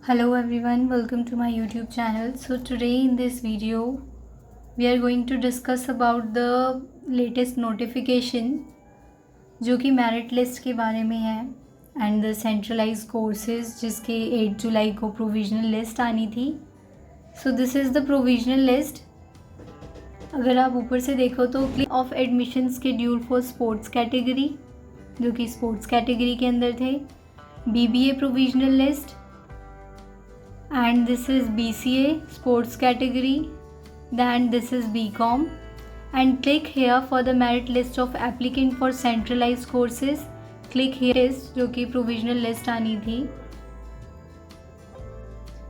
Hello everyone, welcome to my YouTube channel. So today in this video we are going to discuss about the latest notification जो कि merit list के बारे में है and the centralise courses जिसके 8 जुलाई को provisional list आनी थी. सो this is the provisional list. अगर आप ऊपर से देखो तो of admission schedule for sports category जो कि स्पोर्ट्स कैटेगरी के अंदर थे, BBA provisional list, and this is BCA sports category, then this is BCom, and click here for the merit list of applicant for centralized courses. click here is जो कि provisional list आनी थी.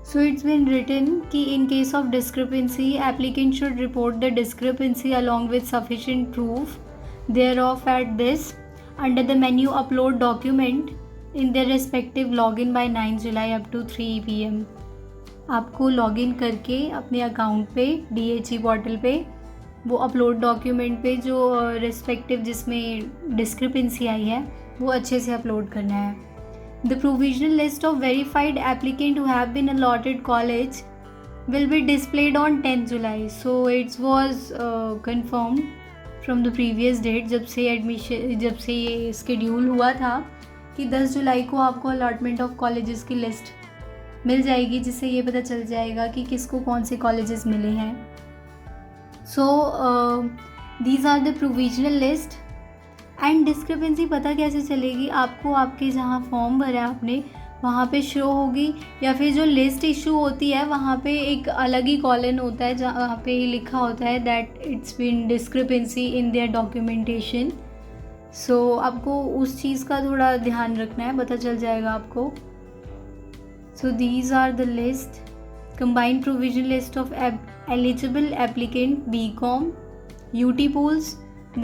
So it's been written कि in case of discrepancy applicant should report the discrepancy along with sufficient proof thereof at this under the menu upload document in their respective login by 9 July up to 3 PM. आपको login करके अपने account पे DHE portal पे वो upload document पे जो respective जिसमें discrepancy आई है वो अच्छे से अपलोड करना है. The provisional list of verified applicant who have been allotted college will be displayed on 10 July. So it's was confirm from the previous date जब से ये शेड्यूल हुआ था कि 10 जुलाई को आपको अलॉटमेंट ऑफ कॉलेजेस की लिस्ट मिल जाएगी, जिससे ये पता चल जाएगा कि किसको कौन से कॉलेजेस मिले हैं. So these are the provisional list. And discrepancy पता कैसे चलेगी आपको? आपके जहाँ फॉर्म भरा है आपने वहाँ पे शो होगी, या फिर जो लिस्ट इशू होती है वहाँ पे एक अलग ही कॉलन होता है जहाँ पे लिखा होता है that it's been discrepancy in their documentation. So आपको उस चीज़ का थोड़ा ध्यान रखना है, पता चल जाएगा आपको. So these are the list, combined provisional list of eligible applicant BCom, UT pools,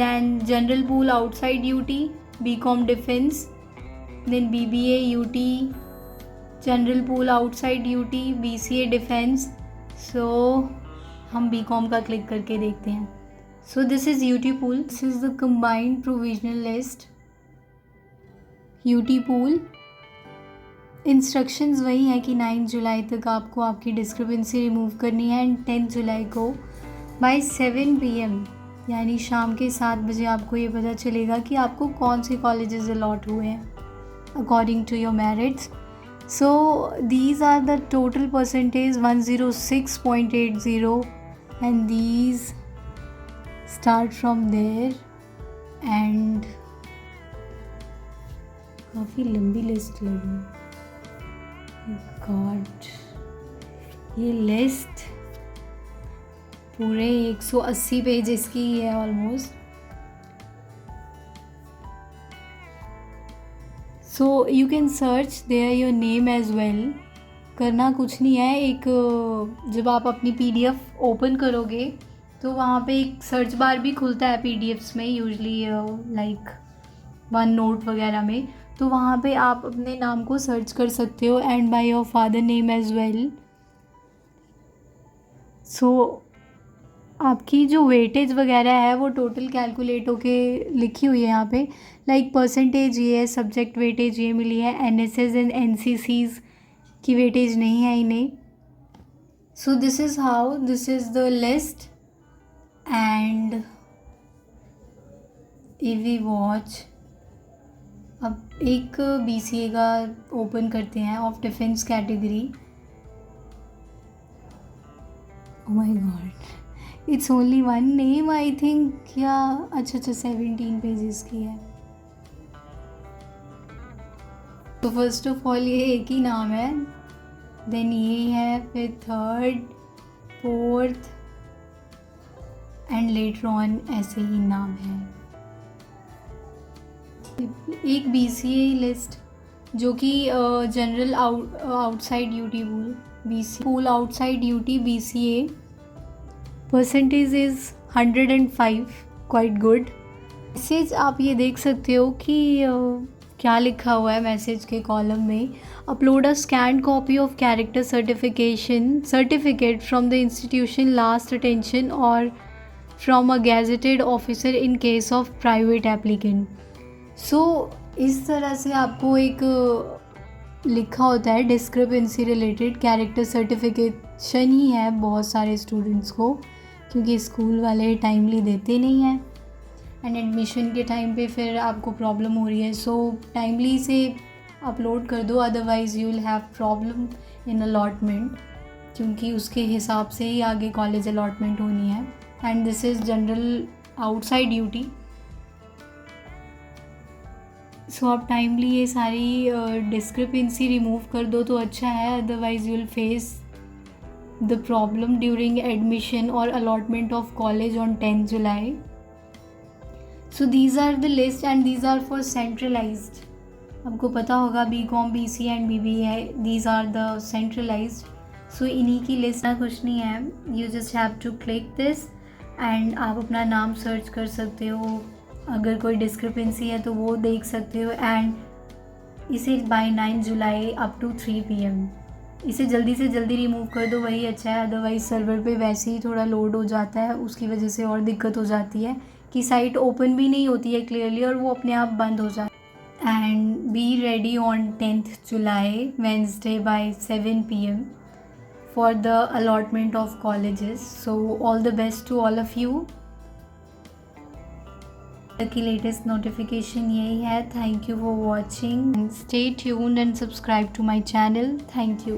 then general pool outside UT, BCom defense, then BBA UT, general pool outside UT, BCA defense. So हम BCom का click करके देखते हैं. So this is UT pool, this is the combined provisional list. UT pool instructions वही है कि 9 जुलाई तक आपको आपकी डिस्क्रिपेंसी रिमूव करनी है एंड 10 जुलाई को बाय 7 PM यानी शाम के 7 बजे आपको ये पता चलेगा कि आपको कौन से कॉलेजेस अलॉट हुए हैं according to your merits. So these are the total percentage 106.80 and these start from there and काफ़ी लंबी लिस्ट लगी. गॉड, ये लिस्ट पूरे 180 पेजेस की है almost. So you can search there your name as well. करना कुछ नहीं है, एक जब आप अपनी PDF ओपन करोगे तो वहाँ पे एक सर्च बार भी खुलता है PDFs में यूजली लाइक वन नोट वगैरह में, तो वहाँ पे आप अपने नाम को सर्च कर सकते हो and by your father name as well. So आपकी जो वेटेज वगैरह है वो टोटल कैलकुलेट होके लिखी हुई है यहाँ पे. लाइक परसेंटेज ये है, सब्जेक्ट वेटेज ये मिली है, NSS एंड NCCs की वेटेज नहीं है इन्हें. So this is how this is the list. And if we watch, अब एक BCA का ओपन करते हैं of defence category. Oh my god, it's only one name I think. या अच्छा 17 पेजेस की है. तो फर्स्ट ऑफ ऑल ये एक ही नाम है, देन ये है, फिर third, fourth and later on ऐसे ही नाम है. एक BCA लिस्ट जो कि general outside UT pool, BC pool outside UT BCA, percentage is 105, quite good. Message आप ये देख सकते हो कि क्या लिखा हुआ है मैसेज के कॉलम में. Upload a scan copy of character certificate from the institution last attention और from a gazetted officer in case of private applicant. So इस तरह से आपको एक लिखा होता है डिस्क्रिपेंसी रिलेटेड कैरेक्टर सर्टिफिकेशन ही है बहुत सारे स्टूडेंट्स को, क्योंकि स्कूल वाले टाइमली देते नहीं हैं एंड एडमिशन के टाइम पे फिर आपको प्रॉब्लम हो रही है। सो टाइमली से अपलोड कर दो, otherwise you will have problem in allotment, क्योंकि उसके हिसाब से ही आगे कॉलेज अलॉटमेंट होनी है and this is general outside duty. So आप टाइमली ये सारी डिस्क्रिपेंसी रिमूव कर दो तो अच्छा है, otherwise you will face the problem during admission और allotment of college on 10 July. So these are the list and these are for centralised. आपको पता होगा BCom, BC and BBA these are the centralised. So इन्हीं की list ना, कुछ नहीं है, you just have to click this and आप अपना नाम सर्च कर सकते हो, अगर कोई डिस्क्रिपेंसी है तो वो देख सकते हो एंड इसे by 9 July up to 3 PM इसे जल्दी से जल्दी रिमूव कर दो, वही अच्छा है। अदरवाइज़ सर्वर पे वैसे ही थोड़ा लोड हो जाता है, उसकी वजह से और दिक्कत हो जाती है कि साइट ओपन भी नहीं होती है क्लियरली और वो अपने आप बंद हो जाती है। And be ready on 10th July Wednesday by 7 PM for the allotment of colleges. So all the best to all of you. की लेटेस्ट नोटिफिकेशन यही है। Thank you for watching, stay tuned and subscribe to my channel. Thank you.